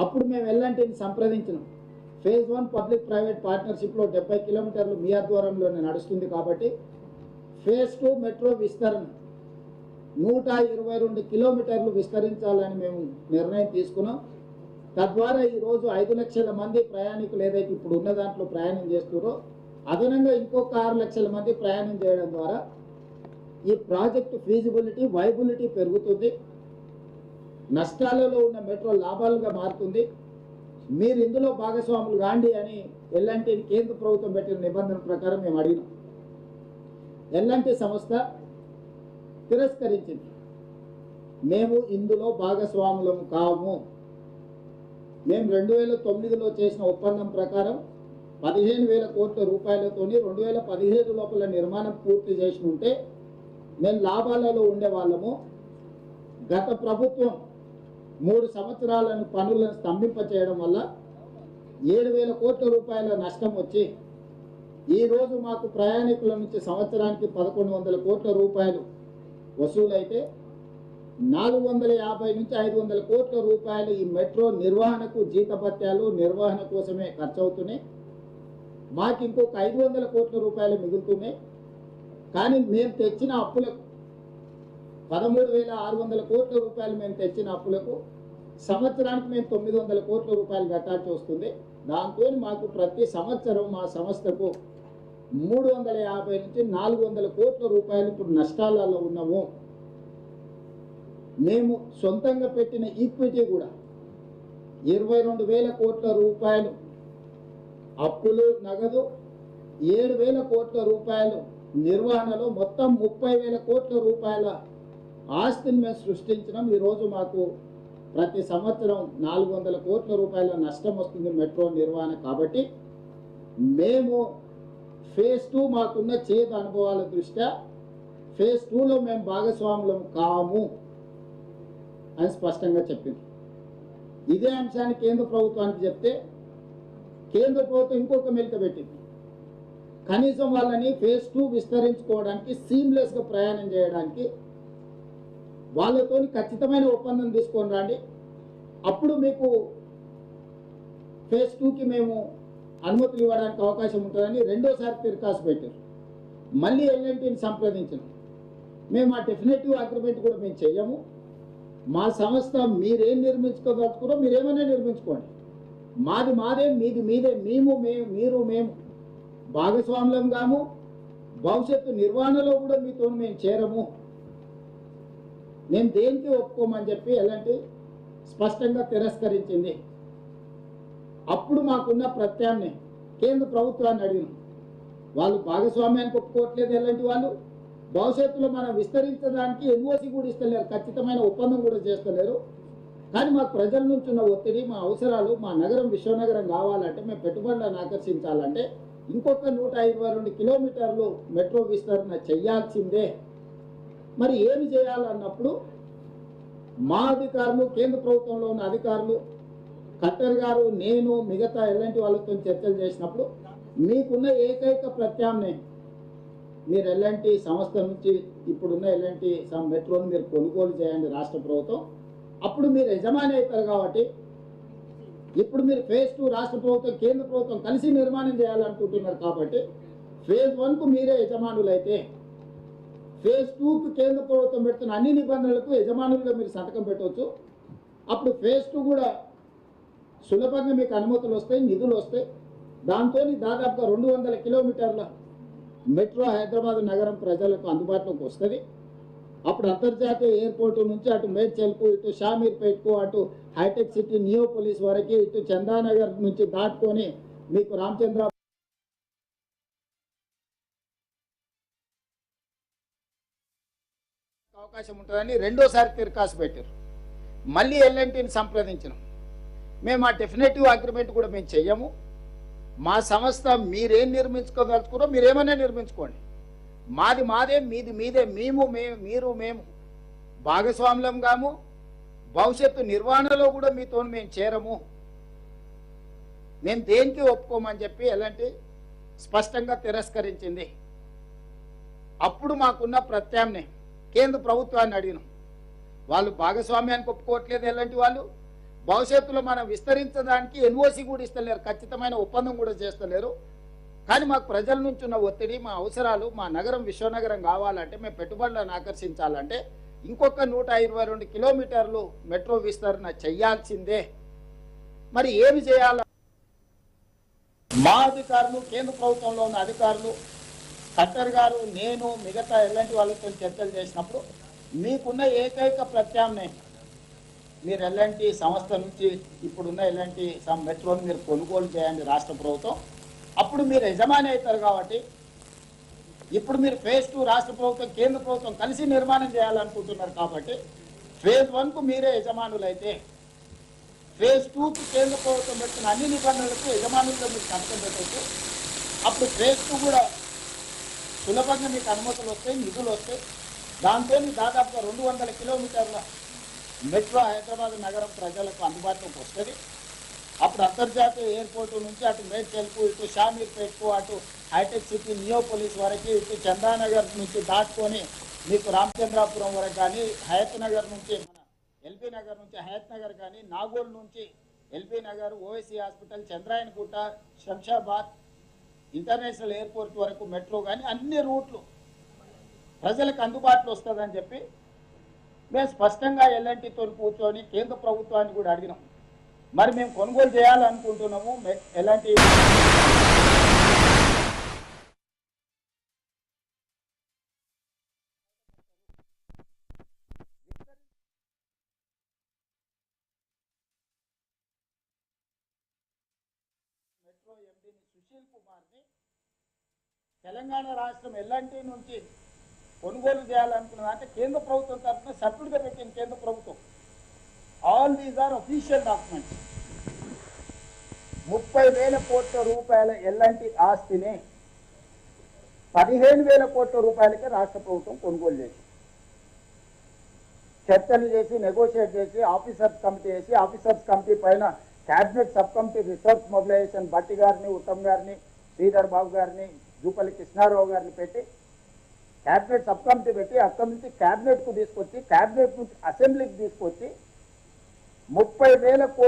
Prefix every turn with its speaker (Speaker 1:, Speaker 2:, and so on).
Speaker 1: అప్పుడు మేము ఎల్ఎన్టీని సంప్రదించినాం. Phase 1 public private పార్ట్నర్షిప్లో 70 కిలోమీటర్లు మీ ఆధ్వర్యంలోనే నడుస్తుంది కాబట్టి ఫేజ్ 2 మెట్రో విస్తరణ 122 కిలోమీటర్లు విస్తరించాలని మేము నిర్ణయం తీసుకున్నాం. తద్వారా ఈరోజు 5 లక్షల మంది ప్రయాణికులు ఏదైతే ఇప్పుడు ఉన్న దాంట్లో ప్రయాణం చేస్తున్నారో అదనంగా ఇంకొక 6 లక్షల మంది ప్రయాణం చేయడం ద్వారా ఈ ప్రాజెక్టు ఫీజిబిలిటీ వైబిలిటీ పెరుగుతుంది. నష్టాలలో ఉన్న మెట్రో లాభాలుగా మారుతుంది. మీరు ఇందులో భాగస్వాములు కాండి అని ఎల్ఎన్టీని కేంద్ర ప్రభుత్వం పెట్టిన నిబంధన ప్రకారం మేము అడిగినాం. ఎల్ఎన్టీ సంస్థ తిరస్కరించింది. మేము ఇందులో భాగస్వాములము కాము. మేము 2009లో చేసిన ఒప్పందం ప్రకారం 15,000 కోట్ల రూపాయలతోని 2017 లోపల నిర్మాణం పూర్తి చేసి ఉంటే మేము లాభాలలో ఉండేవాళ్ళము. గత ప్రభుత్వం 3 సంవత్సరాలను పనులను స్తంభింపచేయడం వల్ల 7,000 కోట్ల రూపాయల నష్టం వచ్చి ఈరోజు మాకు ప్రయాణికుల నుంచి సంవత్సరానికి 1,100 కోట్ల రూపాయలు వసూలైతే 450 నుంచి 500 కోట్ల రూపాయలు ఈ మెట్రో నిర్వహణకు జీతభత్యాలు నిర్వహణ కోసమే ఖర్చు అవుతున్నాయి. మాకు ఇంకొక 500 కోట్ల రూపాయలు మిగులుతున్నాయి. కానీ మేము తెచ్చిన అప్పులకు 13,600 కోట్ల రూపాయలు మేము తెచ్చిన అప్పులకు సంవత్సరానికి మేము 900 కోట్ల రూపాయలు కట్టాల్సి వస్తుంది. దాంతో మాకు ప్రతి సంవత్సరం మా సంస్థకు 350 నుంచి 400 కోట్ల రూపాయలు ఇప్పుడు నష్టాలలో ఉన్నాము. మేము సొంతంగా పెట్టిన ఈక్విటీ కూడా 22,000 కోట్ల రూపాయలు అప్పులు నగదు, 7,000 కోట్ల రూపాయలు నిర్వహణలో మొత్తం 30,000 కోట్ల రూపాయల ఆస్తిని మేము సృష్టించడం. ఈరోజు మాకు ప్రతి సంవత్సరం 400 కోట్ల రూపాయల నష్టం వస్తుంది మెట్రో నిర్వహణ. కాబట్టి మేము ఫేజ్ 2 మాకున్న చేదు అనుభవాల దృష్ట్యా ఫేజ్ 2లో మేము భాగస్వాములం కాము అని స్పష్టంగా చెప్పింది. ఇదే అంశాన్ని కేంద్ర ప్రభుత్వానికి చెప్తే కేంద్ర ప్రభుత్వం ఇంకొక మెలిక పెట్టింది. కనీసం వాళ్ళని ఫేజ్ 2 విస్తరించుకోవడానికి సీమ్లెస్గా ప్రయాణం చేయడానికి వాళ్ళతో ఖచ్చితమైన ఒప్పందం తీసుకొని రండి, అప్పుడు మీకు ఫేజ్ 2కి మేము అనుమతులు ఇవ్వడానికి అవకాశం ఉంటుందని రెండోసారి తిరకాసు పెట్టారు. మళ్ళీ ఎల్ఎన్టీని సంప్రదించడం. మేము ఆ డెఫినెటివ్ అగ్రిమెంట్ కూడా మేము చెయ్యము. మా సంస్థ మీరేం నిర్మించుకోదలుచుకున్నారో మీరేమైనా నిర్మించుకోండి, మాది మాదే మీది మీదే, మీరు మేము భాగస్వాములం కాము, భవిష్యత్తు నిర్వహణలో కూడా మీతో మేము చేరము, మేము దేనికి ఒప్పుకోమని చెప్పి ఎల్ఎన్టీ స్పష్టంగా తిరస్కరించింది. అప్పుడు మాకున్న ప్రత్యామ్నాయం కేంద్ర ప్రభుత్వాన్ని అడిగినాం. వాళ్ళు భాగస్వామ్యానికి ఒప్పుకోవట్లేదు. ఎల్ఎన్టీ వాళ్ళు భవిష్యత్తులో మనం విస్తరించడానికి ఎన్ఓసి కూడా ఇస్తలేరు, ఖచ్చితమైన ఒప్పందం కూడా చేస్తలేరు. కానీ మాకు ప్రజల నుంచి ఉన్న ఒత్తిడి, మా అవసరాలు, మా నగరం విశ్వనగరం కావాలంటే, మేము పెట్టుబడులను ఆకర్షించాలంటే ఇంకొక 122 కిలోమీటర్లు మెట్రో విస్తరణ చేయాల్సిందే. మరి ఏమి చేయాలన్నప్పుడు మా అధికారులు, కేంద్ర ప్రభుత్వంలో ఉన్న అధికారులు, ఖట్టర్ గారు, నేను, మిగతా ఎల్ఎన్టీ వాళ్ళతో చర్చలు చేసినప్పుడు మీకున్న ఏకైక ప్రత్యామ్నాయం మీరు ఎల్ఎన్టీ సంస్థ నుంచి ఇప్పుడున్న ఎల్ఎన్టీ మెట్రోని మీరు కొనుగోలు చేయండి రాష్ట్ర ప్రభుత్వం, అప్పుడు మీరు యజమాని అవుతారు. కాబట్టి ఇప్పుడు మీరు ఫేజ్ 2 రాష్ట్ర ప్రభుత్వం కేంద్ర ప్రభుత్వం కలిసి నిర్మాణం చేయాలనుకుంటున్నారు. కాబట్టి ఫేజ్ 1కు మీరే యజమానులైతే ఫేజ్ 2కు కేంద్ర ప్రభుత్వం పెడుతున్న అన్ని నిబంధనలకు యజమానులుగా మీరు సంతకం పెట్టవచ్చు. అప్పుడు ఫేజ్ 2 కూడా సులభంగా మీకు అనుమతులు వస్తాయి, నిధులు వస్తాయి. దాంతో దాదాపుగా 200 కిలోమీటర్ల మెట్రో హైదరాబాద్ నగరం ప్రజలకు అందుబాటులోకి వస్తుంది. అప్పుడు అంతర్జాతీయ ఎయిర్పోర్టు నుంచి అటు మేడ్చల్కు, ఇటు షామీర్పేట్కు, అటు హైటెక్ సిటీ నియోపోలిస్ వరకు, ఇటు చందానగర్ నుంచి దాటుకొని మీకు రామచంద్ర అవకాశం ఉంటుందని రెండోసారి తిరకాసు పెట్టారు. మళ్ళీ ఎల్ఎన్టీని సంప్రదించినాం. మేము ఆ డెఫినెటివ్ అగ్రిమెంట్ కూడా మేము చెయ్యము. మా సంస్థ మీరేం నిర్మించుకోదలుచుకున్నారో మీరేమైనా నిర్మించుకోండి, మాది మాదే, మీది మీదే, మీరు మేము భాగస్వాములం కాము, భవిష్యత్తు నిర్వహణలో కూడా మీతో మేము చేరము, మేము దేనికి ఒప్పుకోమని చెప్పి ఎల్ఎన్టీ స్పష్టంగా తిరస్కరించింది. అప్పుడు మాకున్న ప్రత్యామ్నాయం కేంద్ర ప్రభుత్వాన్ని అడిగినాం. వాళ్ళు భాగస్వామ్యానికి ఒప్పుకోవట్లేదు ఎల్ఎన్టీ వాళ్ళు, భవిష్యత్తులో మనం విస్తరించడానికి ఎన్ఓసి కూడా ఇస్తలేరు, ఖచ్చితమైన ఒప్పందం కూడా చేస్తలేరు. కానీ మాకు ప్రజల నుంచి ఉన్న ఒత్తిడి, మా అవసరాలు, మా నగరం విశ్వనగరం కావాలంటే, మేము పెట్టుబడులను ఆకర్షించాలంటే ఇంకొక 122 కిలోమీటర్లు మెట్రో విస్తరణ చెయ్యాల్సిందే. మరి ఏమి చేయాల? మా అధికారులు, కేంద్ర ప్రభుత్వంలో ఉన్న అధికారులు, కలెక్టర్ గారు, నేను, మిగతా ఎలాంటి వాళ్ళతో చర్చలు చేసినప్పుడు మీకున్న ఏకైక ప్రత్యామ్నాయం మీరు ఎలాంటి సంస్థ నుంచి ఇప్పుడున్న ఎలాంటి మెట్రోని మీరు కొనుగోలు చేయండి రాష్ట్ర ప్రభుత్వం, అప్పుడు మీరు యజమాని అవుతారు. కాబట్టి ఇప్పుడు మీరు ఫేజ్ 2 రాష్ట్ర ప్రభుత్వం కేంద్ర ప్రభుత్వం కలిసి నిర్మాణం చేయాలనుకుంటున్నారు. కాబట్టి ఫేజ్ 1కు మీరే యజమానులు అయితే, ఫేజ్ 2కు కేంద్ర ప్రభుత్వం పెట్టిన అన్ని నిబంధనలకు యజమానులుగా మీరు సంతకం పెట్టవచ్చు. అప్పుడు ఫేజ్ 2 కూడా సులభంగా మీకు అనుమతులు వస్తాయి, నిధులు వస్తాయి. దాంతో దాదాపుగా 200 కిలోమీటర్ల మెట్రో హైదరాబాద్ నగరం ప్రజలకు అందుబాటులోకి వస్తుంది. అప్పుడు అంతర్జాతీయ ఎయిర్పోర్టు నుంచి అటు మేడ్చల్కు, ఇటు షామీర్పేట్కు, అటు హైటెక్ సిటీ నియోపోలిస్ వరకు, ఇటు చంద్రానగర్ నుంచి దాటుకొని మీకు రామచంద్రాపురం వరకు కానీ, హయత్ నగర్ నుంచి మన ఎల్బీ నగర్ నుంచి హయత్ నగర్ కానీ, నాగోల్ నుంచి LB Nagar, OSC hospital, Chandrayangutta, Shamshabad international airport వరకు మెట్రో కానీ అన్ని రూట్లు ప్రజలకు అందుబాటులో వస్తుందని చెప్పి మేము స్పష్టంగా ఎల్ఎన్టీతో కూర్చొని కేంద్ర ప్రభుత్వాన్ని కూడా అడిగినాం. మరి మేము కొనుగోలు చేయాలనుకుంటున్నాము ఎలాంటి మెట్రో ఎండీని సుశీల్ కుమార్ని తెలంగాణ రాష్ట్రం ఎల్ఎన్టీ నుంచి కొనుగోలు చేయాలనుకున్నది అంటే కేంద్ర ప్రభుత్వం తరఫున సభ్యుడిగా పెట్టింది కేంద్ర ప్రభుత్వం. All these are official documents. 30,000 కోట్ల రూపాయల ఎల్ఎన్టీ ఆస్తిని 15,000 కోట్ల రూపాయలకే రాష్ట్ర ప్రభుత్వం కొనుగోలు చేసి, చర్చలు చేసి, నెగోషియేట్ చేసి, ఆఫీసర్స్ కమిటీ వేసి, ఆఫీసర్స్ కమిటీ పైన cabinet sub committee resource mobilization Bhatti గారిని, ఉత్తమ్ గారిని, శ్రీధర్ బాబు గారిని, జూపల్లి కృష్ణారావు గారిని పెట్టి క్యాబినెట్ సబ్ కమిటీ పెట్టి అక్కడి నుంచి క్యాబినెట్కు తీసుకొచ్చి, క్యాబినెట్ నుంచి అసెంబ్లీకి తీసుకొచ్చి 30,000 కోట్ల